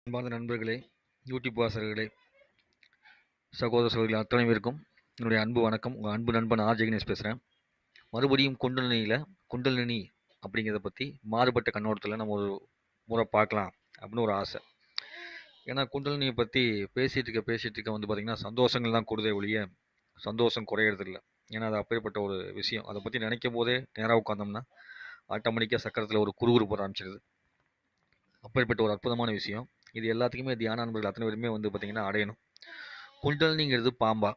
அன்பார்ந்த நண்பர்களே, யூடியூப் வாசகர்களே, சகோதர சகோதரிகள் அத்தனை பேருக்கும் என்னுடைய அன்பு வணக்கம். உங்கள் அன்பு நண்பன் ஆர் ஜெகனேஷ் பேசுகிறேன். மறுபடியும் குண்டலினி அப்படிங்கிறத பற்றி மாறுபட்ட கண்ணோட்டத்தில் நம்ம ஒரு முறை பார்க்கலாம் அப்படின்னு ஒரு ஆசை. ஏன்னா குண்டலினியை பற்றி பேசிகிட்டு இருக்க வந்து பார்த்திங்கன்னா சந்தோஷங்கள் தான் கூடுதே ஒழிய சந்தோஷம் குறையிறதில்ல. ஏன்னா அது அப்பேற்பட்ட ஒரு விஷயம். அதை பற்றி நினைக்கும் போதே நேராக உட்காந்தோம்னா ஆட்டோமேட்டிக்காக சக்கரத்தில் ஒரு குறுகுறுப்பு ஆரம்பிச்சிருது. அப்பேற்பட்ட ஒரு அற்புதமான விஷயம். இது எல்லாத்துக்குமே தியான நண்பர்கள் அத்தனை பேருமே வந்து பார்த்திங்கன்னா அடையணும். குண்டலினிங்கிறது பாம்பா?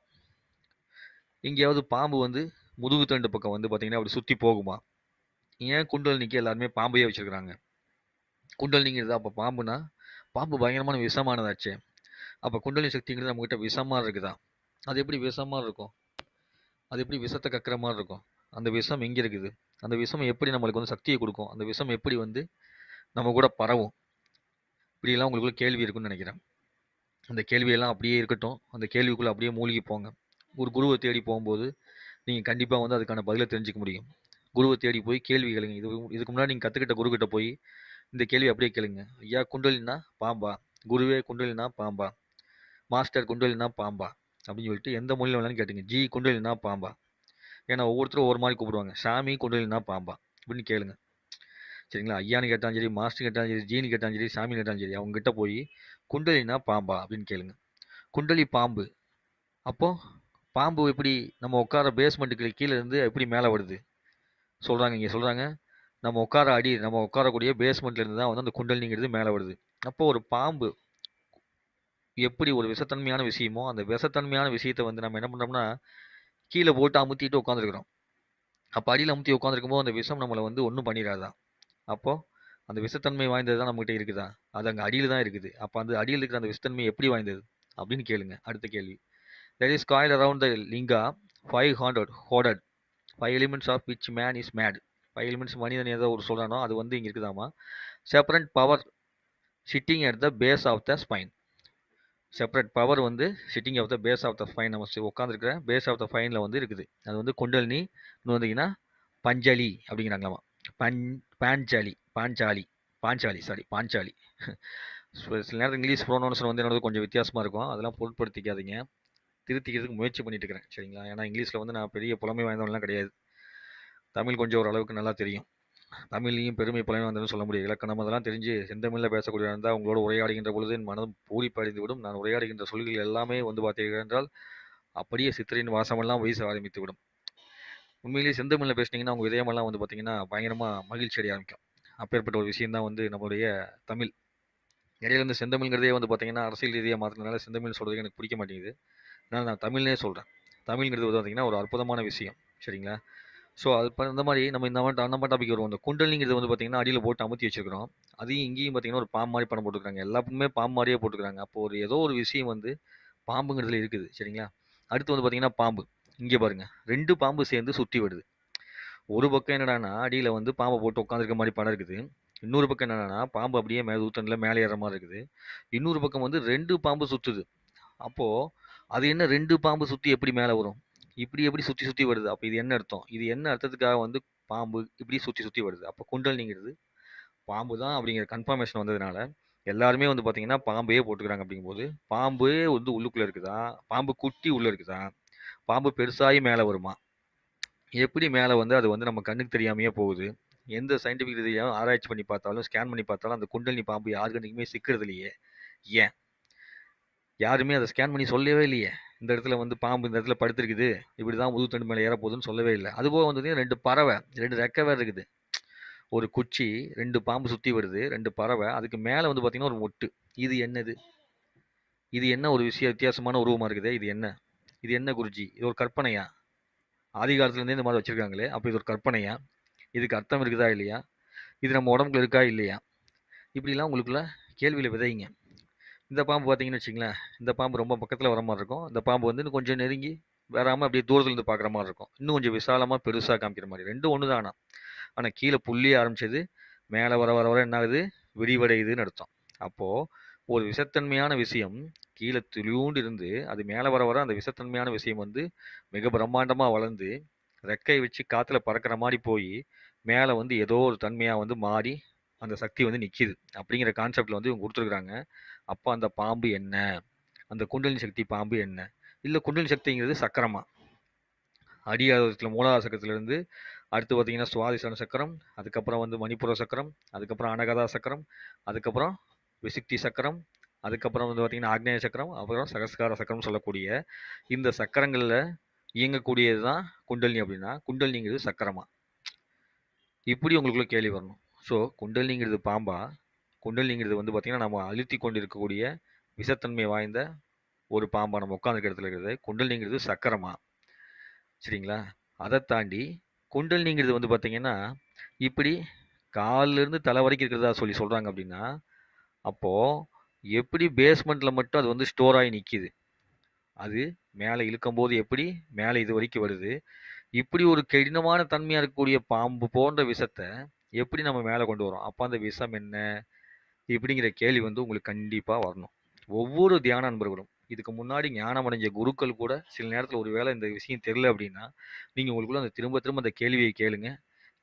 எங்கேயாவது பாம்பு வந்து முதுகு தண்டு பக்கம் வந்து பார்த்தீங்கன்னா அப்படி சுற்றி போகுமா? ஏன் குண்டலினிக்கு எல்லாருமே பாம்பையே வச்சிருக்கிறாங்க? குண்டலினிங்கிறது அப்போ பாம்புனா பாம்பு பயங்கரமான விஷமானதாச்சே. அப்போ குண்டலினி சக்திங்கிறது நம்மகிட்ட விஷமா இருக்குதா? அது எப்படி விஷமா இருக்கும்? அது எப்படி விஷத்தை கக்கிற மாதிரி இருக்கும்? அந்த விஷம் எங்கே இருக்குது? அந்த விஷம் எப்படி நம்மளுக்கு வந்து சக்தியை கொடுக்கும்? அந்த விஷம் எப்படி வந்து நம்ம கூட பரவும்? இப்படியெல்லாம் உங்களுக்குள்ள கேள்வி இருக்குன்னு நினைக்கிறேன். அந்த கேள்வியெல்லாம் அப்படியே இருக்கட்டும். அந்த கேள்விக்குள்ளே அப்படியே மூழ்கி போங்க. ஒரு குருவை தேடி போகும்போது நீங்கள் கண்டிப்பாக வந்து அதுக்கான பதிலை தெரிஞ்சுக்க முடியும். குருவை தேடி போய் கேள்வி கேளுங்க. இதுக்கு முன்னாடி நீங்கள் கற்றுக்கிட்ட குருக்கிட்ட போய் இந்த கேள்வி அப்படியே கேளுங்க. ஐயா குண்டலினா பாம்பா? குருவே குண்டலினா பாம்பா? மாஸ்டர் குண்டலினா பாம்பா? அப்படின்னு சொல்லிட்டு எந்த மொழியில் வேணாலும் கேட்டுங்க. ஜி குண்டலினா பாம்பா? ஏன்னா ஒவ்வொருத்தரும் ஒவ்வொரு மாதிரி கூப்பிடுவாங்க. சாமி குண்டலினா பாம்பா அப்படின்னு கேளுங்க. சரிங்களா? ஐயான்னு கேட்டாலும் சரி, மாஸ்டர் கேட்டாலும் சரி, ஜீனு கேட்டாலும் சரி, சாமி கேட்டாலும் சரி, அவங்க கிட்ட போய் குண்டலினா பாம்பா அப்படின்னு கேளுங்க. குண்டலி பாம்பு. அப்போ பாம்பு எப்படி நம்ம உட்கார பேஸ்மெண்ட்டுக்கு கீழே இருந்து எப்படி மேலே வருது சொல்கிறாங்க. இங்கே சொல்கிறாங்க நம்ம உட்காரக்கூடிய பேஸ்மெண்ட்ல இருந்து தான் வந்து அந்த குண்டலினிங்கிறது மேலே வருது. அப்போ ஒரு பாம்பு எப்படி ஒரு விஷத்தன்மையான விஷயமோ அந்த விஷத்தன்மையான விஷயத்தை வந்து நம்ம என்ன பண்ணுறோம்னா கீழே போட்டு அமுத்திட்டு உட்காந்துருக்குறோம். அப்போ அடியில் அமுத்தி உட்காந்துருக்கும் போது அந்த விஷம் நம்மளை வந்து ஒன்றும் பண்ணிடாதான். அப்போ அந்த விஷத்தன்மை வாய்ந்தது தான் நம்மகிட்ட இருக்குதா? அது அங்கே அடியில் தான் இருக்குது. அப்போ அந்த அடியில் இருக்கிற அந்த விஷத்தன்மை எப்படி வாய்ந்தது அப்படின்னு கேளுங்க. அடுத்த கேள்வி. There is coiled around the linga 500 hoarded 5 elements of which man is mad. 5 elements மனிதன் ஏதோ ஒரு சொல்றானோ அது வந்து இங்க இருக்குதாமா. Separate power sitting at the base of the spine. Separate power வந்து sitting of the base of the spine, நம்ம உட்காந்துருக்கிற பேஸ் ஆஃப் த ஸ்பைனில் வந்து இருக்குது. அது வந்து குண்டலினி. இன்னும் வந்தீங்கன்னா பஞ்சலி அப்படிங்கிறாங்களாமா. பஞ் பாஞ்சாலி பாஞ்சாலி பாஞ்சாலி சாரி பாஞ்சாலி. சில நேரம் இங்கிலீஷ் ப்ரோனவுன்சன் வந்து என்னோட கொஞ்சம் வித்தியாசமாக இருக்கும். அதெல்லாம் பொருட்படுத்திக்காதீங்க. திருத்திக்கிறதுக்கு முயற்சி பண்ணிட்டு இருக்கிறேன். சரிங்களா? ஏன்னா இங்கிலீஷில் வந்து நான் பெரிய புலமை வாய்ந்தவன்லாம் கிடையாது. தமிழ் கொஞ்சம் ஓரளவுக்கு நல்லா தெரியும். தமிழ்லையும் பெருமை புலமை வாய்ந்தவன்னு சொல்ல முடியும். இலக்கணம் அதெல்லாம் தெரிஞ்சு செந்தமிழில் பேசக்கூடிய இருந்தால் உங்களோட உரையாடுகின்ற பொழுது என் மனம் பூரிப்படைந்து விடும். நான் உரையாடுகின்ற சொல்கள் எல்லாமே வந்து பார்த்தீர்கள் என்றால் அப்படியே சித்திரையின் வாசமெல்லாம் வீச ஆரம்பித்து விடும். உண்மையிலேயே செந்தமிழில் பேசுனீங்கன்னா உங்கள் இதயமெல்லாம் வந்து பார்த்தீங்கன்னா பயங்கரமாக மகிழ்ச்சி அடைய ஆரம்பிக்கும். அப்பேற்பட்ட ஒரு விஷயம் தான் வந்து நம்மளுடைய தமிழ். இடையில இருந்து செந்தமிழ்ங்கிறதே வந்து பார்த்தீங்கன்னா அரசியல் ரீதியாக மாற்றினால செந்தமிழ் சொல்கிறதுக்கு எனக்கு பிடிக்க மாட்டேங்குது. அதனால் நான் தமிழ்னே சொல்கிறேன். தமிழ்ங்கிறது வந்து பார்த்திங்கன்னா ஒரு அற்புதமான விஷயம். சரிங்களா? ஸோ அது இந்த மாதிரி நம்ம அந்த டாபிக் வருவோம். இந்த குண்டலிங்கிறது வந்து பார்த்திங்கன்னா அடியில் போட்டு அமுத்தி வச்சிருக்கிறோம். அதையும் இங்கேயும் பார்த்திங்கன்னா ஒரு பாம்பு மாதிரி படம் போட்டுருக்காங்க. எல்லாருமே பாம்பு மாதிரியே போட்டுருக்காங்க. அப்போ ஒரு ஏதோ ஒரு விஷயம் வந்து பாம்புங்கிறதுல இருக்குது. சரிங்களா? அடுத்து வந்து பார்த்திங்கன்னா பாம்பு. இங்கே பாருங்கள், 2 பாம்பு சேர்ந்து சுற்றி வருது. ஒரு பக்கம் என்னடான்னா அடியில் வந்து பாம்பை போட்டு உட்காந்துருக்க மாதிரி படம் இருக்குது. இன்னொரு பக்கம் என்னடான்னா பாம்பு அப்படியே ஊத்தனில் மேலே ஏற மாதிரி இருக்குது. இன்னொரு பக்கம் வந்து 2 பாம்பு சுற்றுது. அப்போது அது என்ன 2 பாம்பு சுற்றி எப்படி மேலே வரும்? இப்படி எப்படி சுற்றி சுற்றி வருது? அப்போ இது என்ன அர்த்தம்? இது என்ன அர்த்தத்துக்காக வந்து பாம்பு இப்படி சுற்றி சுற்றி வருது? அப்போ குண்டலினிங்கிறது பாம்பு தான் அப்படிங்கிற கன்ஃபர்மேஷன் வந்ததுனால எல்லாருமே வந்து பார்த்தீங்கன்னா பாம்பையே போட்டுக்கிறாங்க. அப்படிங்கும்போது பாம்பே வந்து உள்ளுக்குள்ளே இருக்குதா? பாம்பு குட்டி உள்ளே இருக்குதா? பாம்பு பெருசாகி மேலே வருமா? எப்படி மேலே வந்து அது வந்து நம்ம கண்ணுக்கு தெரியாமையே போகுது? எந்த சயின்டிஃபிக் ரீதியாக ஆராய்ச்சி பண்ணி பார்த்தாலும் ஸ்கேன் பண்ணி பார்த்தாலும் அந்த குண்டலினி பாம்பு யாரு கண்ணுக்குமே சிக்கிறது இல்லையே. ஏன்? யாருமே அதை ஸ்கேன் பண்ணி சொல்லவே இல்லையே. இந்த இடத்துல வந்து பாம்பு இந்த இடத்துல படுத்திருக்குது, இப்படி தான் முதுகுத்தண்டு மேலே ஏற போகுதுன்னு சொல்லவே இல்லை. அதுபோக வந்து 2 பறவை, 2 ரெக்கை வேறு இருக்குது. ஒரு குச்சி, 2 பாம்பு சுற்றி வருது, 2 பறவை, அதுக்கு மேலே வந்து பார்த்தீங்கன்னா ஒரு மொட்டு. இது என்னது? இது என்ன ஒரு வித்தியாசமான உருவமாக இருக்குதே, இது என்ன? இது என்ன குருஜி? இது ஒரு கற்பனையா? ஆதி காலத்துலேருந்தே இந்த மாதிரி வச்சுருக்காங்களே, அப்போ இது ஒரு கற்பனையா? இதுக்கு அர்த்தம் இருக்குதா இல்லையா? இது நம்ம உடம்புல இருக்கா இல்லையா? இப்படிலாம் உங்களுக்குள்ள கேள்வியில் விதைங்க. இந்த பாம்பு பார்த்தீங்கன்னு வச்சுங்களேன், இந்த பாம்பு ரொம்ப பக்கத்தில் வர மாதிரி இருக்கும். இந்த பாம்பு வந்து இன்னும் கொஞ்சம் நெருங்கி வராமல் அப்படியே தூரத்துலேருந்து பார்க்குற மாதிரி இருக்கும். இன்னும் கொஞ்சம் விசாலமாக பெருசாக காமிக்கிற மாதிரி. ரெண்டும் ஒன்று தான். ஆனால் கீழே புள்ளியே ஆரம்பிச்சது மேலே வர வர வர என்ன ஆகுது? விரிவடையுதுன்னு அர்த்தம். அப்போது ஒரு விஷத்தன்மையான விஷயம் கீழே துளியூண்டு இருந்து அது மேலே வர வர அந்த விஷத்தன்மையான விஷயம் வந்து மிக பிரம்மாண்டமாக வளர்ந்து ரெக்கை வச்சு காற்றுல பறக்கிற மாதிரி போய் மேலே வந்து ஏதோ ஒரு தன்மையாக வந்து மாறி அந்த சக்தி வந்து நிற்கிது அப்படிங்கிற கான்செப்டில் வந்து இவங்க கொடுத்துருக்குறாங்க. அப்போ அந்த பாம்பு என்ன, அந்த குண்டலினி சக்தி பாம்பு என்ன, இல்லை குண்டலினி சக்திங்கிறது சக்கரமா, அடியாரத்தில் மூலாதார சக்கரத்திலிருந்து அடுத்து பார்த்தீங்கன்னா சுவாதிஷ்டான சக்கரம், அதுக்கப்புறம் வந்து மணிப்புர சக்கரம், அதுக்கப்புறம் அனகதா சக்கரம், அதுக்கப்புறம் விசுக்தி சக்கரம், அதுக்கப்புறம் வந்து பார்த்தீங்கன்னா ஆக்னேய சக்கரம், அப்புறம் சகஸ்கார சக்கரம் சொல்லக்கூடிய இந்த சக்கரங்களில் இயங்கக்கூடியது தான் குண்டலினி. அப்படின்னா குண்டலினிங்கிறது சக்கரமா, இப்படி உங்களுக்குள்ள கேள்வி வரணும். ஸோ குண்டலினிங்கிறது பாம்பா, குண்டலினிங்கிறது வந்து பார்த்தீங்கன்னா நம்ம அழுத்தி கொண்டு இருக்கக்கூடிய விஷத்தன்மை வாய்ந்த ஒரு பாம்பா நம்ம உட்காந்துருக்க இடத்துல இருக்கிறது, குண்டலினிங்கிறது சக்கரமா, சரிங்களா? அதை தாண்டி குண்டலினிங்கிறது வந்து பார்த்தீங்கன்னா இப்படி காலிலிருந்து தலை வரைக்கும் இருக்கிறதா சொல்லி சொல்கிறாங்க. அப்படின்னா அப்போது எப்படி பேஸ்மெண்ட்டில் மட்டும் அது வந்து ஸ்டோர் ஆகி நிற்கிது, அது மேலே இழுக்கும்போது எப்படி மேலே இது வரைக்கும் வருது, இப்படி ஒரு கடினமான தன்மையாக இருக்கக்கூடிய பாம்பு போன்ற விஷத்தை எப்படி நம்ம மேலே கொண்டு வரோம், அப்போ அந்த விஷம் என்ன, இப்படிங்கிற கேள்வி வந்து உங்களுக்கு கண்டிப்பாக வரணும். ஒவ்வொரு தியான நண்பர்களும் இதுக்கு முன்னாடி ஞானம் அடைஞ்ச குருக்கள் கூட சில நேரத்தில் ஒரு வேளை இந்த விஷயம் தெரியல அப்படின்னா நீங்கள் உங்களுக்குள்ள அந்த திரும்ப திரும்ப அந்த கேள்வியை கேளுங்க.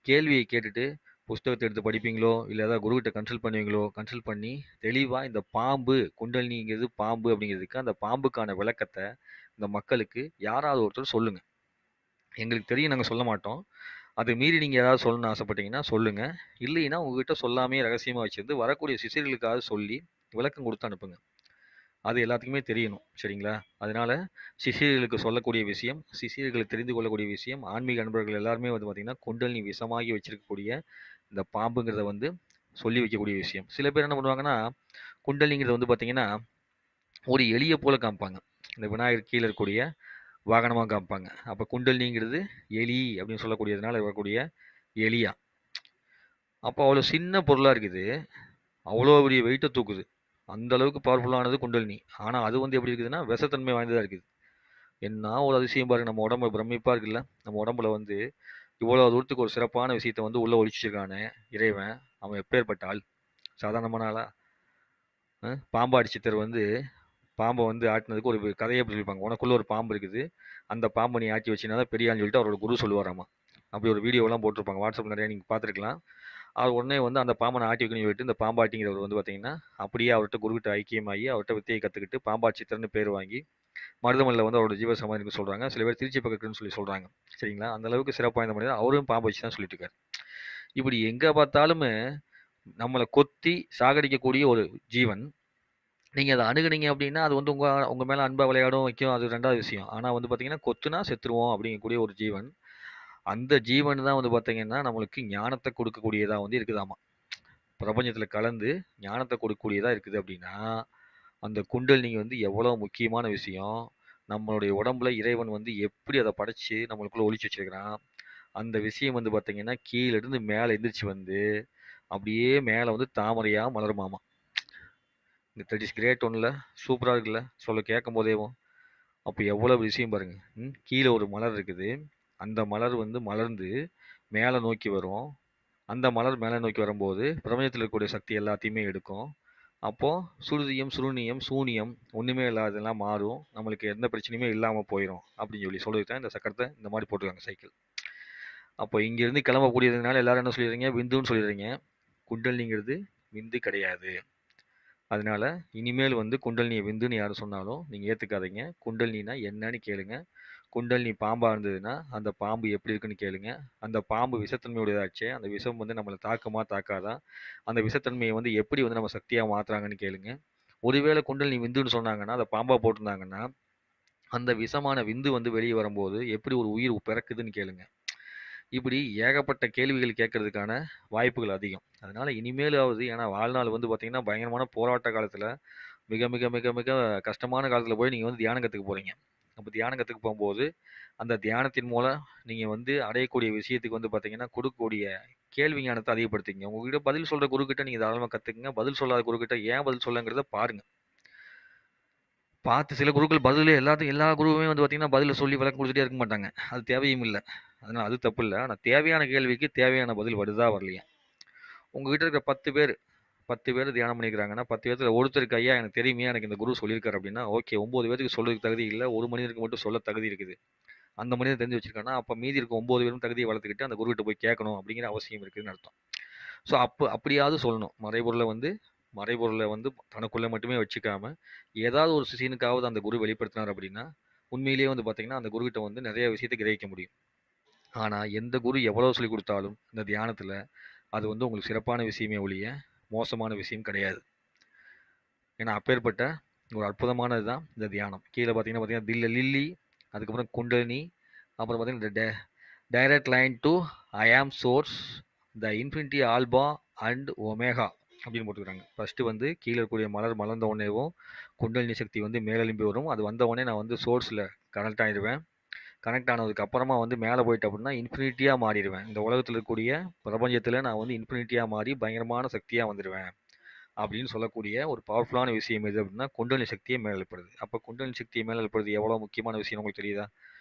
கேள்வியை கேட்டுட்டு புஸ்தகத்தை எடுத்து படிப்பீங்களோ, இல்லை ஏதாவது குருக்கிட்ட கன்சல்ட் பண்ணுவீங்களோ, கன்சல்ட் பண்ணி தெளிவாக இந்த பாம்பு குண்டலினிங்கிறது பாம்பு அப்படிங்கிறதுக்கு அந்த பாம்புக்கான விளக்கத்தை இந்த மக்களுக்கு யாராவது ஒருத்தர் சொல்லுங்கள். எங்களுக்கு தெரியும், நாங்கள் சொல்ல மாட்டோம். அதை மீறி நீங்கள் ஏதாவது சொல்லணும்னு ஆசைப்பட்டீங்கன்னா சொல்லுங்கள். இல்லைன்னா உங்ககிட்ட சொல்லாமே ரகசியமாக வச்சிருந்து வரக்கூடிய சிஷியர்களுக்காக சொல்லி விளக்கம் கொடுத்து அனுப்புங்க. அது எல்லாத்துக்குமே தெரியணும், சரிங்களா? அதனால சிஷியர்களுக்கு சொல்லக்கூடிய விஷயம், சிஷியர்கள் தெரிந்து கொள்ளக்கூடிய விஷயம், ஆன்மீக நண்பர்கள் எல்லாருமே வந்து பார்த்திங்கன்னா குண்டலினி விஷமாகி வச்சிருக்கக்கூடிய இந்த பாம்புங்கிறத வந்து சொல்லி வைக்கக்கூடிய விஷயம். சில பேர் என்ன பண்ணுவாங்கன்னா குண்டலிங்கிறத வந்து பார்த்திங்கன்னா ஒரு எலியை போல காமிப்பாங்க, இந்த விநாயகர் கீழே இருக்கக்கூடிய வாகனமாக காமிப்பாங்க. அப்போ குண்டலினிங்கிறது எலி அப்படின்னு சொல்லக்கூடியதுனால வரக்கூடிய எலியா. அப்போ அவ்வளோ சின்ன பொருளாக இருக்குது, அவ்வளோ பெரிய வெயிட்டை தூக்குது, அந்த அளவுக்கு பவர்ஃபுல்லானது குண்டலினி. ஆனால் அது வந்து எப்படி இருக்குதுன்னா விஷத்தன்மை வாய்ந்ததாக இருக்குது. என்ன ஒரு அதிசயம் பாருங்க, நம்ம உடம்பு பிரமிப்பாக இருக்குல்ல. நம்ம உடம்புல வந்து இவ்வளோ தூரத்துக்கு ஒரு சிறப்பான விஷயத்தை வந்து உள்ளே ஒழிச்சிருக்கானே இறைவன், அவன் எப்பேற்பட்ட ஆள், சாதாரணமான ஆளா? பாம்பாடி சித்தர் வந்து பாம்பை வந்து ஆட்டினதுக்கு ஒரு கதையை எப்படி சொல்லியிருப்பாங்க, உனக்குள்ள ஒரு பாம்பு இருக்குது, அந்த பாம்பை நீ ஆட்டி வச்சினா தான் பெரியான்னு சொல்லிட்டு அவரோட குரு சொல்லுவாராமா. அப்படி ஒரு வீடியோலாம் போட்டிருப்பாங்க வாட்ஸ்அப், நிறைய நீங்கள் பார்த்துருக்கலாம். அவர் உடனே வந்து அந்த பாம்பை ஆட்டி வைக்கணும்னு சொல்லிட்டு இந்த பாம்பாட்டிங்கிறவர் வந்து பார்த்தீங்கன்னா அப்படியே அவர்கிட்ட குருக்கிட்ட ஐக்கியமாகி அவர்கிட்ட வித்தையை கற்றுக்கிட்டு பாம்பாட்டி சித்தர்னு பேர் வாங்கி மருதமலையில் வந்து அவரோட ஜீவ சமாதிக்கு சொல்கிறாங்க. சில பேர் திருச்சி பக்கத்துன்னு சொல்லி சொல்கிறாங்க, சரிங்களா? அந்த அளவுக்கு சிறப்பு வாய்ந்த மனிதர் அவரும் பாம்பு வச்சு தான் சொல்லிட்டு இருக்காரு. இப்படி எங்கே பார்த்தாலுமே நம்மளை கொத்தி சாகடிக்கக்கூடிய ஒரு ஜீவன், நீங்கள் அதை அணுகுனீங்க அப்படின்னா அது வந்து உங்கள் மேலே அன்பை விளையாடும் வைக்கும், அது ரெண்டாவது விஷயம். ஆனால் வந்து பார்த்தீங்கன்னா கொத்துனா செத்துருவோம் அப்படிங்கக்கூடிய ஒரு ஜீவன், அந்த ஜீவன் தான் வந்து பார்த்தீங்கன்னா நம்மளுக்கு ஞானத்தை கொடுக்கக்கூடியதாக வந்து இருக்குதாமா. பிரபஞ்சத்தில் கலந்து ஞானத்தை கொடுக்கக்கூடியதாக இருக்குது. அப்படின்னா அந்த குண்டலினி வந்து எவ்வளோ முக்கியமான விஷயம், நம்மளுடைய உடம்புல இறைவன் வந்து எப்படி அதை படைச்சு நம்மளுக்குள்ள ஒளிச்சு வச்சிருக்கிறான், அந்த விஷயம் வந்து பார்த்தீங்கன்னா கீழேருந்து மேலே எந்திரிச்சு வந்து அப்படியே மேலே வந்து தாமரையாக மலருமாமா. இந்த தட் இஸ் கிரேட் ஒன்றில் சூப்பராக இருக்குல்ல சொல்ல கேட்கும் போதேவும். அப்போ எவ்வளோ விஷயம் பாருங்க. கீழே ஒரு மலர் இருக்குது, அந்த மலர் வந்து மலர்ந்து மேலே நோக்கி வரும், அந்த மலர் மேலே நோக்கி வரும்போது பிரபஞ்சத்தில் இருக்கக்கூடிய சக்தி எல்லாத்தையுமே எடுக்கும். அப்போது சுருதியம் சுருணியம் சூனியம் ஒன்றுமே இல்லாததெல்லாம் மாறும், நம்மளுக்கு எந்த பிரச்சனையுமே இல்லாமல் போயிடும் அப்படின்னு சொல்லிட்டு தான் இந்த சக்கரத்தை இந்த மாதிரி போட்டிருக்காங்க சைக்கிள். அப்போ இங்கேருந்து கிளம்பக்கூடியதுனால எல்லாரும் என்ன சொல்லிடுறீங்க, விந்துன்னு சொல்லிடுறீங்க. குண்டலினிங்கிறது விந்து கிடையாது. அதனால இனிமேல் வந்து குண்டலினியை விந்துன்னு யாரும் சொன்னாலும் நீங்கள் ஏற்றுக்காதீங்க. குண்டலினா என்னன்னு கேளுங்க. குண்டலினி பாம்பாக இருந்ததுன்னா அந்த பாம்பு எப்படி இருக்குன்னு கேளுங்க. அந்த பாம்பு விஷத்தன்மையுடையதாச்சே, அந்த விஷம் வந்து நம்மளை தாக்குமா தாக்காதா, அந்த விஷத்தன்மையை வந்து எப்படி வந்து நம்ம சக்தியாக மாற்றுறாங்கன்னு கேளுங்க. ஒருவேளை குண்டலினி விந்துன்னு சொன்னாங்கன்னா அதை பாம்பாக போட்டிருந்தாங்கன்னா அந்த விஷமான விந்து வந்து வெளியே வரும்போது எப்படி ஒரு உயிர் பிறக்குதுன்னு கேளுங்க. இப்படி ஏகப்பட்ட கேள்விகள் கேட்கறதுக்கான வாய்ப்புகள் அதிகம். அதனால இனிமேலாவது, ஏன்னா வாழ்நாள் வந்து பார்த்தீங்கன்னா பயங்கரமான போராட்ட காலத்தில் மிக மிக மிக மிக கஷ்டமான காலத்தில் போய் நீங்கள் வந்து தியானம் கற்றுக்க போகிறீங்க. அப்போ தியானம் கற்றுக்க போகும்போது அந்த தியானத்தின் மூலம் நீங்கள் வந்து அடையக்கூடிய விஷயத்துக்கு வந்து பார்த்தீங்கன்னா கொடுக்கக்கூடிய கேள்வி ஞானத்தை அதிகப்படுத்திங்க. உங்ககிட்ட பதில் சொல்கிற குருக்கிட்ட நீங்கள் தாராளமாக கற்றுக்குங்க. பதில் சொல்லாத குருக்கிட்ட ஏன் பதில் சொல்லங்கிறத பாருங்கள். பார்த்து சில குருக்கள் பதிலே எல்லாத்துக்கும் எல்லா குருவுமே வந்து பார்த்தீங்கன்னா பதிலை சொல்லி விளக்கம் கொடுத்துட்டே இருக்க மாட்டாங்க, அது தேவையும் இல்லை. அதனால் அது தப்பு இல்லை. ஆனால் தேவையான கேள்விக்கு தேவையான பதில் வருதா வரலையா? உங்ககிட்ட இருக்கிற 10 பேர் தியானம் பண்ணிக்கிறாங்கன்னா 10 பேர்த்துல ஒருத்தருக்கு ஐயா எனக்கு தெரியுமே, எனக்கு இந்த குரு சொல்லியிருக்காரு அப்படின்னா ஓகே. 9 பேருக்கு சொல்றதுக்கு தகுதி இல்லை, ஒரு மனிதருக்கு மட்டும் சொல்ல தகுதி இருக்குது. அந்த மனிதன் தெரிஞ்சு வச்சிருக்காங்கன்னா அப்போ மீதி இருக்க 9 பேரும் தகுதியை வளர்த்துக்கிட்டு அந்த குருக்கிட்ட போய் கேட்கணும் அப்படிங்கிற அவசியம் இருக்குதுன்னு அர்த்தம். ஸோ அப்படியாவது சொல்லணும். மறைபொருளை வந்து தனக்குள்ளே மட்டுமே வச்சுக்காம, ஏதாவது ஒரு சிஷியனுக்காவது அந்த குரு வெளிப்படுத்தினார் அப்படின்னா, உண்மையிலேயே வந்து பார்த்தீங்கன்னா, அந்த குருகிட்ட வந்து நிறைய விஷயத்தை கிரகிக்க முடியும். ஆனால் எந்த குரு எவ்வளோ சொல்லிக் கொடுத்தாலும் இந்த தியானத்தில் அது வந்து உங்களுக்கு சிறப்பான விஷயமே ஒழிய மோசமான விஷயம் கிடையாது. ஏன்னா அப்பேற்பட்ட ஒரு அற்புதமானது தான் இந்த தியானம். கீழே பார்த்தீங்கன்னா தில்ல லில்லி, அதுக்கப்புறம் குண்டலினி, அப்புறம் பார்த்தீங்கன்னா டைரக்ட் லைன் டு ஐ ஆம் source, the infinity alpha and omega அப்படின்னு போட்டுக்கிறாங்க. ஃபர்ஸ்ட் வந்து கீழே இருக்கக்கூடிய மலர் மலர்ந்த உடனேவும் குண்டலினி சக்தி வந்து மேலெலும்பி வரும். அது வந்த உடனே நான் வந்து சோர்ஸில் கனெக்ட் ஆயிடுவேன். கனெக்ட் ஆனதுக்கு அப்புறமா வந்து மேலே போயிட்டு அப்படின்னா இன்ஃபினிட்டியாக மாறிடுவேன். இந்த உலகத்தில் இருக்கக்கூடிய பிரபஞ்சத்தில் நான் வந்து இன்ஃபினிட்டியாக மாறி பயங்கரமான சக்தியாக வந்துடுவேன் அப்படின்னு சொல்லக்கூடிய ஒரு பவர்ஃபுல்லான விஷயம் எது அப்படின்னா குண்டலினி சக்தியை மேலெழுப்புறது. அப்போ குண்டலினி சக்தியை மேலெழுப்புறது எவ்வளோ முக்கியமான விஷயம் உங்களுக்கு தெரியுதா?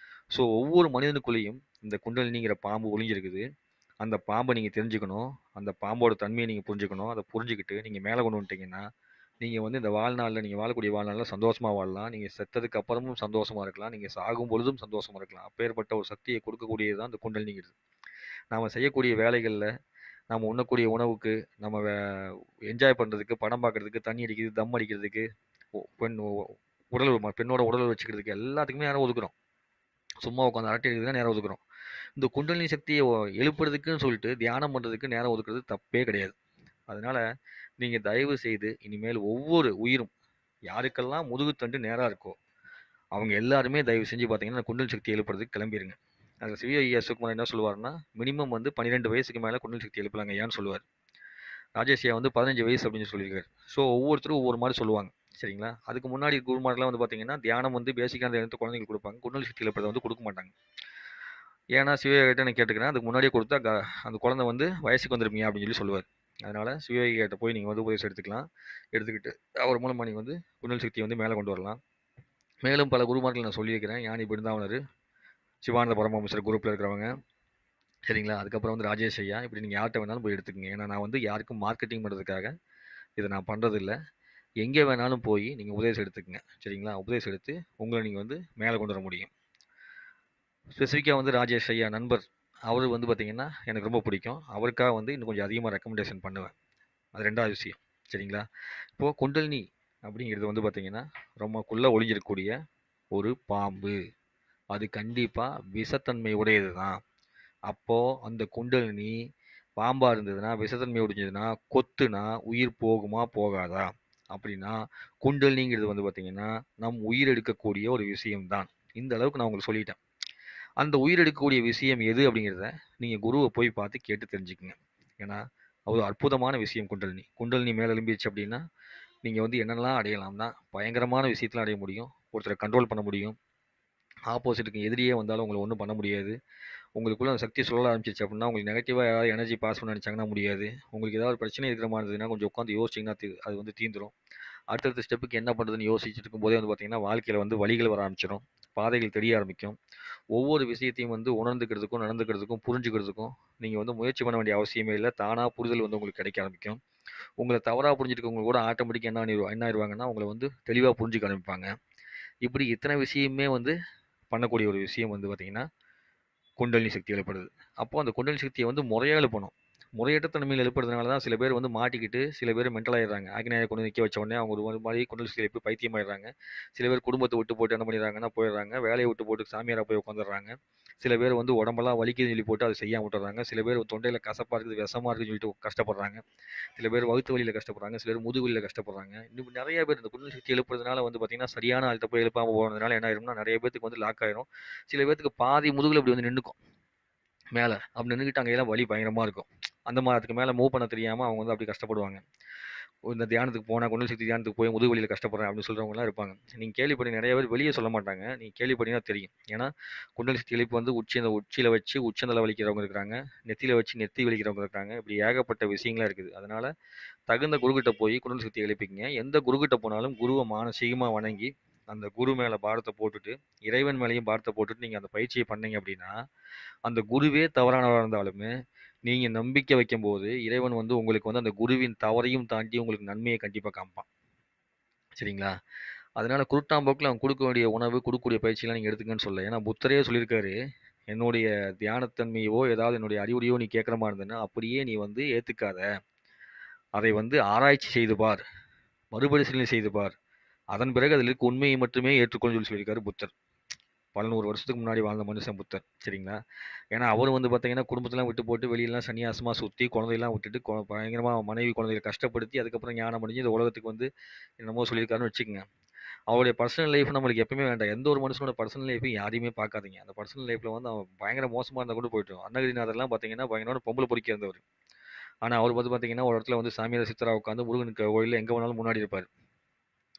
ஸோ ஒவ்வொரு மனிதனுக்குள்ளேயும் இந்த குண்டலினிங்கிற பாம்பு ஒளிஞ்சிருக்குது. அந்த பாம்பை நீங்கள் தெரிஞ்சுக்கணும். அந்த பாம்போட தன்மையை நீங்கள் புரிஞ்சுக்கணும். அதை புரிஞ்சுக்கிட்டு நீங்கள் மேலே கொண்டு வந்துட்டீங்கன்னா நீங்கள் வந்து இந்த வாழ்நாளில் நீங்கள் வாழக்கூடிய வாழ்நாளில் சந்தோஷமாக வாழலாம். நீங்கள் செத்ததுக்கு அப்புறமும் சந்தோஷமாக இருக்கலாம். நீங்கள் சாகும் பொழுதும் சந்தோஷமாக இருக்கலாம். அப்பேற்பட்ட ஒரு சக்தியை கொடுக்கக்கூடியது தான் இந்த குண்டலினிங்கிறது. நாம் செய்யக்கூடிய வேலைகளில், நம்ம உண்ணக்கூடிய உணவுக்கு, நம்ம என்ஜாய் பண்ணுறதுக்கு, படம் பார்க்குறதுக்கு, தண்ணி அடிக்கிறது, தம் அடிக்கிறதுக்கு, பெண் பெண்ணோட உடல் வச்சுக்கிறதுக்கு எல்லாத்துக்குமே நேரம் ஒதுக்குறோம். சும்மா உட்காந்து அரட்டை அடிக்கிறதுக்கு நேரம் ஒதுக்குறோம். இந்த குண்டலினி சக்தியை எழுப்புறதுக்குன்னு சொல்லிட்டு தியானம் பண்ணுறதுக்கு நேரம் ஒதுக்குறது தப்பே கிடையாது. அதனால நீங்கள் தயவு செய்து இனிமேல் ஒவ்வொரு உயிரும் யாருக்கெல்லாம் முதுகுத்தண்டு நேராக இருக்கோ அவங்க எல்லாருமே தயவு செஞ்சு பார்த்தீங்கன்னா குண்டல் சக்தி எழுப்புறதுக்கு கிளம்பிடுங்க. அதில் சிவி ஐயா சுகுமார் என்ன சொல்லுவார்னா, மினிமம் வந்து 12 வயசுக்கு மேலே குண்டல் சக்தி எழுப்பலாங்க ஐயான்னு சொல்லுவார். ராஜேஷ் ஐயா வந்து 15 வயசு அப்படின்னு சொல்லியிருக்காரு. ஸோ ஒவ்வொருத்தரும் ஒவ்வொரு மாதிரி சொல்லுவாங்க. சரிங்களா? அதுக்கு முன்னாடி குருமாரெலாம் வந்து பார்த்தீங்கன்னா தியானம் வந்து பேசிக்காக எடுத்து குழந்தைங்களுக்கு கொடுப்பாங்க. குண்டல் சக்தி எழுப்புறதை வந்து கொடுக்க மாட்டாங்க. ஏன்னா சிவா கிட்ட நான் கேட்டுக்கிறேன், அதுக்கு முன்னாடியே கொடுத்தா அந்த குழந்தை வந்து வயசுக்கு வந்துருப்பீங்க அப்படின்னு சொல்லி சொல்லுவார். அதனால் சிவயோகி கிட்ட போய் நீங்கள் வந்து உபதேசம் எடுத்துக்கலாம். எடுத்துக்கிட்டு அவர் மூலமாக நீங்கள் வந்து குண்டல் சக்தியை வந்து மேலே கொண்டு வரலாம். மேலும் பல குருமார்கள் நான் சொல்லியிருக்கிறேன். ஞானி பிருந்தாவனர், சிவானந்த பரமஹம்சர் குரூப்பில் இருக்கிறவங்க, சரிங்களா? அதுக்கப்புறம் வந்து ராஜேஷ் ஐயா, இப்படி நீங்கள் யார்கிட்ட வேணாலும் போய் எடுத்துக்கங்க. ஏன்னா நான் வந்து யாருக்கும் மார்க்கெட்டிங் பண்ணுறதுக்காக இதை நான் பண்ணுறதில்ல. எங்கே வேணாலும் போய் நீங்கள் உபதேசம் எடுத்துக்கங்க. சரிங்களா? உபதேசம் எடுத்து உங்களை நீங்கள் வந்து மேலே கொண்டு வர முடியும். ஸ்பெசிஃபிக்காக வந்து ராஜேஷ் ஐயா நண்பர், அவர் வந்து பார்த்தீங்கன்னா எனக்கு ரொம்ப பிடிக்கும். அவருக்காக வந்து இன்னும் கொஞ்சம் அதிகமாக ரெக்கமெண்டேஷன் பண்ணுவேன். அது ரெண்டாவது விஷயம். சரிங்களா? இப்போது குண்டலினி அப்படிங்கிறது வந்து பார்த்தீங்கன்னா ரொம்பக்குள்ளே ஒளிஞ்சிருக்கக்கூடிய ஒரு பாம்பு. அது கண்டிப்பாக விஷத்தன்மை உடையது தான். அப்போது அந்த குண்டலினி பாம்பாக இருந்ததுன்னா, விஷத்தன்மை உடைஞ்சதுன்னா, கொத்துனா உயிர் போகுமா போகாதா? அப்படின்னா குண்டலினிங்கிறது வந்து பார்த்தீங்கன்னா நம் உயிர் எடுக்கக்கூடிய ஒரு விஷயம்தான். இந்த அளவுக்கு நான் உங்களுக்கு சொல்லிட்டேன். அந்த உயிர் எடுக்கக்கூடிய விஷயம் எது அப்படிங்கிறத நீங்கள் குருவை போய் பார்த்து கேட்டு தெரிஞ்சுக்குங்க. ஏன்னா அவ்வளோ அற்புதமான விஷயம் குண்டலினி. குண்டலினி மேலே எழும்பிடுச்சு அப்படின்னா நீங்கள் வந்து என்னென்னலாம் அடையலாம்னா பயங்கரமான விஷயத்தெலாம் அடைய முடியும். ஒருத்தரை கண்ட்ரோல் பண்ண முடியும். ஆப்போசிட்டுக்கு எதிரியே வந்தாலும் உங்களை ஒன்றும் பண்ண முடியாது. உங்களுக்குள்ள அந்த சக்தி சொல்ல ஆரம்பிச்சிருச்சு அப்படின்னா உங்களுக்கு நெகட்டிவாக ஏதாவது எனர்ஜி பாஸ் பண்ண நினச்சாங்கன்னா முடியாது. உங்களுக்கு ஏதாவது பிரச்சனை இருக்கிற மாதிரி இருந்ததுன்னா கொஞ்சம் உட்காந்து யோசிச்சிங்கன்னா அது வந்து தீந்துடும். அடுத்தடுத்த ஸ்டெப்புக்கு என்ன பண்ணுறதுன்னு யோசிச்சுட்டு இருக்கும்போதே வந்து பார்த்தீங்கன்னா வாழ்க்கையில் வந்து வழிகள் வர ஆரம்பிச்சிடும். பாதைகள் தெரிய ஆரம்பிக்கும். ஒவ்வொரு விஷயத்தையும் வந்து உணர்ந்துக்கிறதுக்கும், நடந்துக்கிறதுக்கும், புரிஞ்சுக்கிறதுக்கும் நீங்கள் வந்து முயற்சி பண்ண வேண்டிய அவசியமே இல்லை. தானாக புரிதல் வந்து உங்களுக்கு கிடைக்க ஆரம்பிக்கும். உங்களை தவறாக புரிஞ்சுருக்கவங்க கூட ஆட்டோமேட்டிக்காக என்ன ஆயிடுவாங்கன்னா உங்களை வந்து தெளிவாக புரிஞ்சுக்க ஆரம்பிப்பாங்க. இப்படி இத்தனை விஷயமே வந்து பண்ணக்கூடிய ஒரு விஷயம் வந்து பார்த்தீங்கன்னா குண்டலினி சக்தி எழுப்புறது. அப்போது அந்த குண்டலினி சக்தியை வந்து முறையாக எழுப்பணும். முறையற்ற தன்மையில் எழுப்புறதுனால தான் சில பேர் வந்து மாட்டிக்கிட்டு சில பேர் மென்டல் ஆயிடுறாங்க. ஆக்னியாயை கொண்டு நிற்க வச்ச உடனே அவங்க ஒரு மாதிரி குண்டலினி சக்தி எழுப்பி பைத்தியம் ஆயிடுறாங்க. சில பேர் குடும்பத்தை விட்டு போட்டு என்ன பண்ணிடுறாங்கன்னா போயிடுறாங்க. வேலையை விட்டு போட்டு சாமியாராக போய் உட்காந்துடுறாங்க. சில பேர் வந்து உடம்பெல்லாம் வலிக்குதுன்னு சொல்லி போட்டு அதை செய்யாம விட்டுறாங்க. சில பேர் தொண்டையில் கசப்பாக இருக்குது, விஷமா இருக்குதுன்னு சொல்லிட்டு கஷ்டப்படுறாங்க. சில பேர் வகுத்து வலியில் கஷ்டப்படுறாங்க. சில பேர் முதுகு வலியில் கஷ்டப்படுறாங்க. இன்னும் நிறைய பேர் இந்த குண்டலினி சக்தி எழுப்புறதுனால வந்து பார்த்தீங்கன்னா சரியான ஆள்கிட்ட போய் எழுப்பாமல் போகிறதுனால என்ன ஆயிரும்னா நிறைய பேருக்கு வந்து லாக் ஆயிரும். சில பேருக்கு பாதி முதுகில் இப்படி வந்து நின்றுக்கும் மேலே. அப்படி நின்றுக்கிட்டு அங்கெல்லாம் வலி பயங்கரமாக இருக்கும். அந்த மாதிரி அதுக்கு மேலே மூவ் பண்ண தெரியாமல் அவங்க வந்து அப்படி கஷ்டப்படுவாங்க. இந்த தியானத்துக்கு போனால் குண்டலினி சக்தி தியானத்துக்கு போய் முதுகு வலியில் கஷ்டப்படுறேன் அப்படின்னு சொல்கிறவங்களாம் இருப்பாங்க. நீங்கள் கேள்விப்படி நிறைய பேர் வெளியே சொல்ல மாட்டாங்க. நீங்கள் கேள்விப்பட்டீங்கன்னா தெரியும். ஏன்னா குண்டலினி சக்தி எழுப்பு வந்து அந்த உச்சியில் வச்சு உச்சந்தலை வலிக்கிறவங்க இருக்கிறாங்க. நெத்தியில் வச்சு நெத்தி வலிக்கிறவங்க இருக்காங்க. இப்படி ஏகப்பட்ட விஷயங்களாக இருக்குது. அதனால் தகுந்த குருக்கிட்ட போய் குண்டலினி சக்தி எழுப்பிக்கிங்க. எந்த குருக்கிட்ட போனாலும் குருவை மானசீகமாக வணங்கி அந்த குரு மேலே பாரத்தை போட்டுட்டு இறைவன் மேலேயும் பாரத்தை போட்டுட்டு நீங்கள் அந்த பயிற்சியை பண்ணீங்க அப்படின்னா அந்த குருவே தவறானவராக இருந்தாலுமே நீங்கள் நம்பிக்கை வைக்கும்போது இறைவன் வந்து உங்களுக்கு வந்து அந்த குருவின் தவறையும் தாண்டி உங்களுக்கு நன்மையை கண்டிப்பாக காமிப்பான். சரிங்களா? அதனால குருட்டாம்போக்கில் அவன் கொடுக்க வேண்டிய உணவு கொடுக்கக்கூடிய பயிற்சியெல்லாம் நீங்கள் எடுத்துக்கன்னு சொல்ல. ஏன்னா புத்தரே சொல்லியிருக்காரு, என்னுடைய தியானத்தன்மையவோ, ஏதாவது என்னுடைய அறிவுரையோ நீ கேட்குற மாரி இருந்ததுன்னா, அப்படியே நீ வந்து ஏத்துக்காத. அதை வந்து ஆராய்ச்சி செய்து பார். மறுபரிசீலனை செய்து பார். அதன் பிறகு அதில் இருக்க உண்மையை மட்டுமே ஏற்றுக்கொள்ன்னு சொல்லியிருக்காரு புத்தர். பல 100 வருஷத்துக்கு முன்னாடி வாழ்ந்த மனுஷன் புத்தர். சரிங்களா? ஏன்னா, அவரும் வந்து பார்த்தீங்கன்னா, குடும்பத்தலாம் விட்டு போட்டு வெளியலாம் சன்னியாசமா சுத்தி, குழந்தையெல்லாம் விட்டுட்டு, பயங்கரமா மனைவி, குழந்தைகள கஷ்டப்படுத்தி, அதுக்கப்புறம் ஞானம் அடைஞ்சு இந்த உலகத்துக்கு வந்து என்னமோ சொல்லியிருக்காருன்னு வச்சுக்கங்க. அவருடைய பர்சனல் லைஃப் நம்மளுக்கு எப்பவுமே வேண்டாம். எந்த ஒரு மனுஷனோட பர்சனல் லைஃப்பையும் யாரையுமே பார்க்காதீங்க. அந்த பர்சனல் லைஃப்ல வந்து அவன் பயங்கர மோசமா இருந்தா கூட போயிட்டும். அருணகிரிநாதர்லாம் பார்த்தீங்கன்னா, பயங்கரமான பொம்பள பொறுக்கி இருந்தவரு. ஆனா, அவரு வந்து பார்த்தீங்கன்னா, ஒரு இடத்துல வந்து சாமியார் சித்தரா உட்கார்ந்து முருகனுக்கு கோயில்ல எங்க வேணாலும் முன்னாடி இருப்பாரு.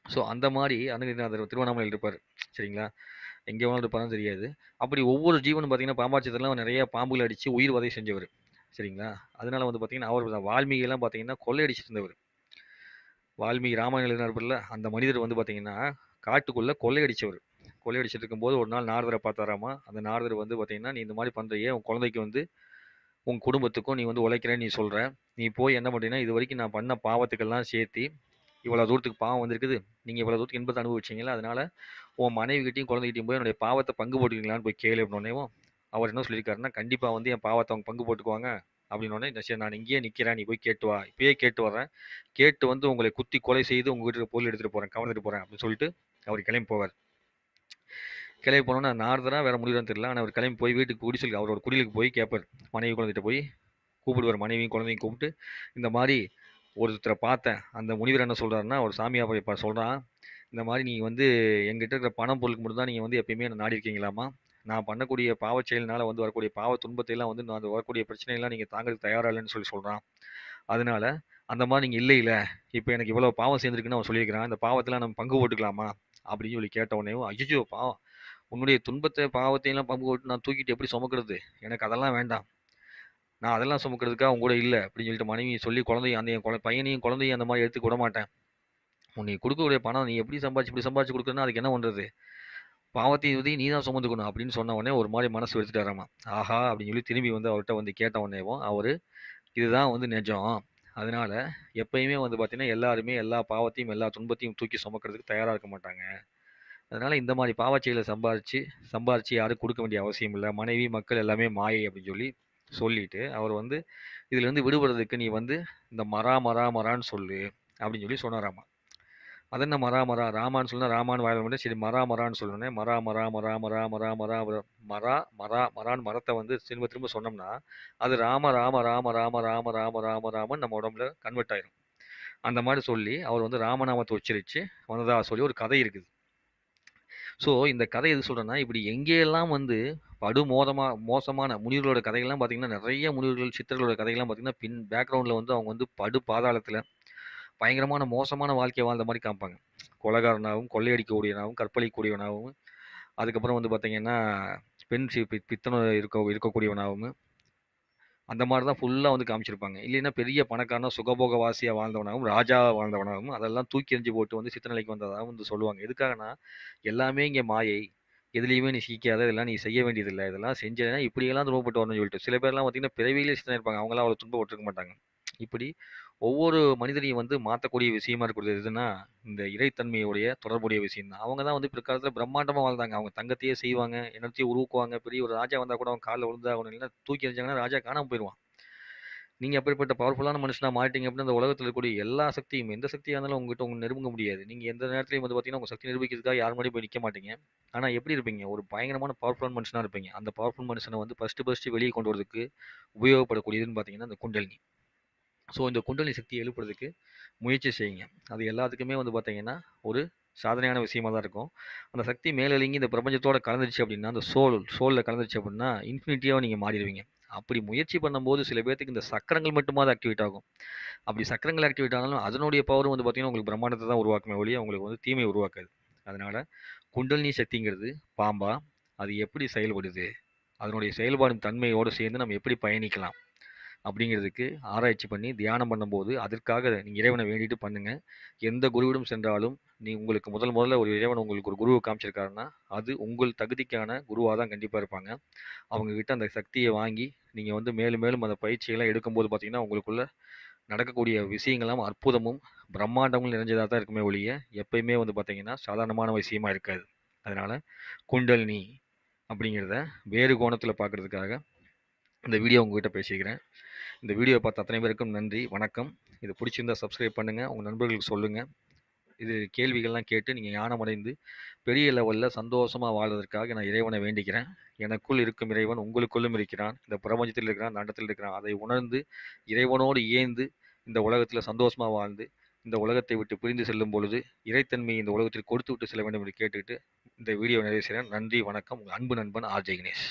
ஸோ, அந்த மாரி அருணகிரிநாதர் திருவண்ணாமலையில இருப்பாரு. சரிங்களா? எங்க வேணாலும் இருப்பாருன்னு தெரியாது. அப்படி ஒவ்வொரு ஜீவனும் பார்த்தீங்கன்னா, பாம்பாச்சத்தெல்லாம் நெறைய பாம்புகள அடிச்சு உயிர் வதை செஞ்சவரு. சரிங்களா? அதனால வந்து பார்த்தீங்கன்னா, அவரு வால்மீகிலாம் பார்த்தீங்கன்னா, கொள்ளையடிச்சிட்டு இருந்தவரு. வால்மீகி ராமாயணம் எழுதினார்ல, அந்த மனிதர் வந்து பார்த்தீங்கன்னா, காட்டுக்குள்ள கொள்ளையடிச்சவரு. கொள்ளையடிச்சிட்டு இருக்கும்போது ஒரு நாள் நாரதர பார்த்தாராமா. அந்த நாரதர் வந்து பார்த்தீங்கன்னா, "நீ இந்த மாரி பண்றியே, உன் குழந்தைக்கு வந்து உன் குடும்பத்துக்கும் நீ வந்து உழைக்கிறேன்னு நீ சொல்ற. நீ போய் என்ன பண்றீன்னா, இதுவரைக்கும் நான் பண்ண பாவத்துக்கெல்லாம் சேர்த்தி, இவ்வளோ தூரத்துக்கு பாவம் வந்திருக்குது. நீங்க இவ்வளோ தூரத்துக்கு இன்பத்த அனுபவிச்சீங்கல்ல, அதனால உன் மனைவிகிட்டயும், குழந்தைகிட்டயும் போய் என்னுடைய பாவத்த பங்கு போட்டுக்கிறீங்களான்னு போய் கேளு" அப்படின்னோனேவும், அவர் என்ன சொல்லியிருக்காருன்னா, "கண்டிப்பா வந்து என் பாவத்த அவங்க பங்கு போட்டுக்குவாங்க." அப்படின்னோனே, "சரி நான் இங்கேயே நிக்கிறேன். நீ போய் கேட்டு வா. இப்பயே கேட்டு வர்றேன். கேட்டு வந்து உங்களை குத்தி கொலை செய்து உங்க வீட்டுக்கு பொருள் எடுத்துட்டு போறேன். கவர்ந்துட்டு போறேன்." அப்படின்னு சொல்லிட்டு அவர் கிளம்பி போவார். கிளம்பி போனோனே நாரதரா வேற முனிவரான்னு தெரியல. ஆனா அவர் கிளம்பி போய் வீட்டுக்கு குடிசைக்கு அவரோட குடிலுக்கு போய் கேட்பாரு. மனைவி, குழந்தைகிட்ட போய் கூப்பிடுவார். மனைவியும், குழந்தையும் கூப்பிட்டு, "இந்த மாரி ஒருத்தர பார்த்தேன்." அந்த முனிவர் என்ன சொல்றாருன்னா, ஒரு சாமியா போய் இப்ப சொல்றான். "இந்த மாரி நீங்க வந்து என்கிட்ட இருக்கிற பணம், பொருளுக்கு மட்டும் தான் நீங்க வந்து எப்பயுமே என்ன நாடி இருக்கீங்களாமா? நான் பண்ணக்கூடிய பாவச் செயல்னால வந்து வரக்கூடிய பாவ துன்பத்தை எல்லாம் வந்து நான் அது வரக்கூடிய பிரச்சனையெல்லாம் நீங்க தாங்கறதுக்கு தயாரா இல்லன்னு சொல்றான். அதனால அந்த மாரி நீங்க இல்லைல்ல. இப்ப எனக்கு இவ்வளவு பாவம் சேர்ந்திருக்குன்னு அவன் சொல்லியிருக்கிறான். இந்த பாவத்தெல்லாம் நம்ம பங்கு போட்டுக்கலாமா?" அப்படின்னு சொல்லி கேட்ட உடனேயும், "ஐய்யய்யோ! பாவம் உன்னுடைய துன்பத்த, பாவத்தையும் பங்கு போட்டு நான் தூக்கிட்டு எப்படி சுமக்கிறது? எனக்கு அதெல்லாம் வேண்டாம். நான் அதெல்லாம் சுமக்கிறதுக்காக அவங்க கூட இல்ல." அப்படின்னு சொல்லிட்டு மனைவி சொல்லி குழந்தையும் அந்த என் பையனையும், குழந்தையும் அந்த மாரி எடுத்துக்க விடமாட்டேன். "நீ குடுக்கக்கூடிய பணம் நீ எப்படி சம்பாதிச்சு இப்படி சம்பாதிச்சு குடுக்குறன்னா, அதுக்கு என்ன பண்றது? பாவத்தையும் இதையும் நீ தான் சுமந்துக்கணும்." அப்படின்னு சொன்ன உடனே ஒரு மாரி மனசு வெறுத்துட்டாராமா. ஆஹா! அப்படின்னு சொல்லி திரும்பி வந்து அவர்ட்ட வந்து கேட்ட உடனேவும், அவரு இதுதான் வந்து நெஜம். அதனால எப்பயுமே வந்து பார்த்தீங்கன்னா, எல்லாருமே எல்லா பாவத்தையும், எல்லா துன்பத்தையும் தூக்கி சுமக்கிறதுக்கு தயாரா இருக்க மாட்டாங்க. அதனால இந்த மாரி பாவச் செயல சம்பாரிச்சு சம்பாரிச்சு யாரும் குடுக்க வேண்டிய அவசியம் இல்ல. மனைவி, மக்கள் எல்லாமே மாயை அப்படின்னு சொல்லி சொல்லிட்டு, அவர் வந்து இதிலிருந்து விடுபடுறதுக்கு நீ வந்து இந்த மறா, மறா, மறான்னு சொல்லு அப்படின்னு சொல்லி சொன்னாராமா. அது என்ன மறா, மறா? ராமான்னு சொன்னா ராமான்னு வாயில வந்துட்டு, சரி மறா, மறான்னு சொன்னோனே, மறா, மறா, மறா, மறா, மறா, மறா, மறா, மறா, மறான்னு மரத்த வந்து திரும்ப திரும்ப சொன்னோம்னா, அது ராம, ராம, ராம, ராம, ராம, ராம, ராம, ராமன்னு நம்ம உடம்புல கன்வெர்ட் ஆயிரும். அந்த மாரி சொல்லி, அவர் வந்து ராமநாமத்த உச்சரிச்சு வந்ததா சொல்லி ஒரு கதை இருக்குது. ஸோ இந்த கதை எதுக்கு சொல்றேன்னா, இப்படி எங்கேயெல்லாம் வந்து மோசமான முனிவர்களோட கதைகள்லாம் பார்த்தீங்கன்னா, நெறைய முனிவர்கள், சித்தர்களோட கதைகள்லாம் பார்த்தீங்கன்னா, பேக்கிரவுண்ட்ல வந்து அவங்க வந்து படு பாதாளத்தில பயங்கரமான மோசமான வாழ்க்கை வாழ்ந்த மாரி காமிப்பாங்க. கொலைகாரனாகவும், கொள்ளையடிக்கக்கூடியவனாகவும், கற்பழிக்கக்கூடியவனாகவும், அதுக்கப்புறம் வந்து பார்த்தீங்கன்னா, பெண் பித்தன இருக்கக்கூடியவனாகவும், அந்த மாரி தான் ஃபுல்லா வந்து காமிச்சிருப்பாங்க. இல்லைன்னா பெரிய பணக்காரனா, சுகபோக வாசியா வாழ்ந்தவனாகவும், ராஜாவா வாழ்ந்தவனாகவும், அதெல்லாம் தூக்கி எறிஞ்சு போட்டு வந்து சித்தநிலைக்கு வந்ததாகவும் வந்து சொல்லுவாங்க. எதுக்காகன்னா, எல்லாமே இங்க மாயை. எதுலயுமே நீ சிக்காத. இதெல்லாம் நீ செய்ய வேண்டியதில்ல. இதெல்லாம் செஞ்சேன்னா இப்படியெல்லாம் துன்பப்பட்டு வரணும்னு சொல்லிட்டு. சில பேர்லாம் பார்த்தீங்கன்னா, பிறவியிலே சித்தனா இருப்பாங்க. அவங்கலாம் அவ்வளோ துன்பப்பட்டுருக்க மாட்டாங்க. இப்படி ஒவ்வொரு மனிதரையும் வந்து மாத்தக்கூடிய விஷயமா இருக்கிறது எதுன்னா, இந்த இறைத்தன்மையுடைய தொடர்புடைய விஷயம் தான். அவங்க தான் வந்து பிற்காலத்துல பிரம்மாண்டமா வாழ்ந்தாங்க. அவங்க தங்கத்தையே செய்வாங்க, என்னத்தையும் உருவாக்குவாங்க. பெரிய ஒரு ராஜா வந்தா கூட அவன் கால்ல விழுந்தாகணும். இல்லைன்னா தூக்கி எறிஞ்சாங்கன்னா ராஜா காணாம போயிருவான். நீங்க அப்படிப்பட்ட பவர்ஃபுல்லான மனுஷனா மாறிட்டீங்க அப்படின்னா, இந்த உலகத்துல இருக்கக்கூடிய எல்லா சக்தியும், எந்த சக்தியா இருந்தாலும் உங்ககிட்ட நெருங்க முடியாது. நீங்க எந்த நேரத்திலயும் வந்து பார்த்தீங்கன்னா, உங்க சக்தி நிரூபிக்கிறதுக்காக யார் முன்னாடியும் போய் நிக்க மாட்டீங்க. ஆனா எப்படி இருப்பீங்க? ஒரு பயங்கரமான பவர்ஃபுல்லான மனுஷனா இருப்பீங்க. அந்த பவர்ஃபுல் மனுஷன வந்து ஃபர்ஸ்ட்டு வெளிய கொண்டு வரதுக்கு உபயோகப்படக்கூடியதுன்னு பார்த்தீங்கன்னா, இந்த குண்டலினி. ஸோ இந்த குண்டலினி சக்திய எழுப்புறதுக்கு முயற்சி செய்யுங்க. அது எல்லாத்துக்குமே வந்து பார்த்தீங்கன்னா, ஒரு சாதனையான விஷயமா தான் இருக்கும். அந்த சக்தி மேலெழுங்கி இந்த பிரபஞ்சத்தோட கலந்துருச்சு அப்படின்னா, அந்த சோல்ல கலந்துருச்சு அப்படின்னா, இன்ஃபினிட்டியா நீங்க மாறிருவீங்க. அப்படி முயற்சி பண்ணும்போது சில பேத்துக்கு இந்த சக்கரங்கள் மட்டுமாவது ஆக்டிவேட் ஆகும். அப்படி சக்கரங்கள் ஆக்டிவேட் ஆனாலும் அதனுடைய பவரும் வந்து பார்த்தீங்கன்னா, உங்களுக்கு பிரம்மாண்டத்த தான் உருவாக்குமே ஒழிய, உங்களுக்கு வந்து தீமைய உருவாக்காது. அதனால குண்டலினி சக்திங்கிறது பாம்பா? அது எப்படி செயல்படுது? அதனுடைய செயல்பாடும் தன்மையோடு சேர்ந்து நம்ம எப்படி பயணிக்கலாம்? அப்படிங்கிறதுக்கு ஆராய்ச்சி பண்ணி தியானம் பண்ணும்போது, அதற்காக நீங்க இறைவனை வேண்டிட்டு பண்ணுங்க. எந்த குருவிடம் சென்றாலும், உங்களுக்கு முதல்ல ஒரு இறைவன் உங்களுக்கு ஒரு குருவ காமிச்சிருக்காருன்னா, அது உங்கள் தகுதிக்கான குருவா தான் கண்டிப்பா இருப்பாங்க. அவங்க கிட்ட அந்த சக்திய வாங்கி, நீங்க வந்து மேலும் மேலும் அந்த பயிற்சியெல்லாம் எடுக்கும்போது பார்த்தீங்கன்னா, உங்களுக்குள்ள நடக்கக்கூடிய விஷயங்கள்லாம் அற்புதமும், பிரம்மாண்டமும் நிறைஞ்சதா தான் இருக்குமே ஒழிய, எப்பயுமே வந்து பார்த்தீங்கன்னா, சாதாரணமான விஷயமா இருக்காது. அதனால குண்டலினி அப்படிங்கிறத வேறு கோணத்தில் பார்க்குறதுக்காக இந்த வீடியோ உங்ககிட்ட பேசிக்கிறேன். இந்த வீடியோ பார்த்த அத்தனை பேருக்கும் நன்றி, வணக்கம். இது பிடிச்சிருந்தா சப்ஸ்கிரைப் பண்ணுங்கள், உங்கள் நண்பர்களுக்கு சொல்லுங்கள். இது கேள்விகள்லாம் கேட்டு நீங்கள் ஞானமடைந்து பெரிய லெவலில் சந்தோஷமாக வாழ்வதற்காக நான் இறைவனை வேண்டிக்கிறேன். எனக்குள் இருக்கும் இறைவன் உங்களுக்குள்ளும் இருக்கிறான், இந்த பிரபஞ்சத்தில் இருக்கிறான், இந்த அண்டத்தில் இருக்கிறான். அதை உணர்ந்து இறைவனோடு இயைந்து இந்த உலகத்தில் சந்தோஷமாக வாழ்ந்து இந்த உலகத்தை விட்டு பிரிந்து செல்லும் பொழுது இறைத்தன்மையை இந்த உலகத்தில் கொடுத்து விட்டு செல்ல வேண்டும் என்று கேட்டுக்கிட்டு இந்த வீடியோ நிறைவு செய்கிறேன். நன்றி, வணக்கம். உங்கள் அன்பு நண்பன் ஆர்ஜே கணேஷ்.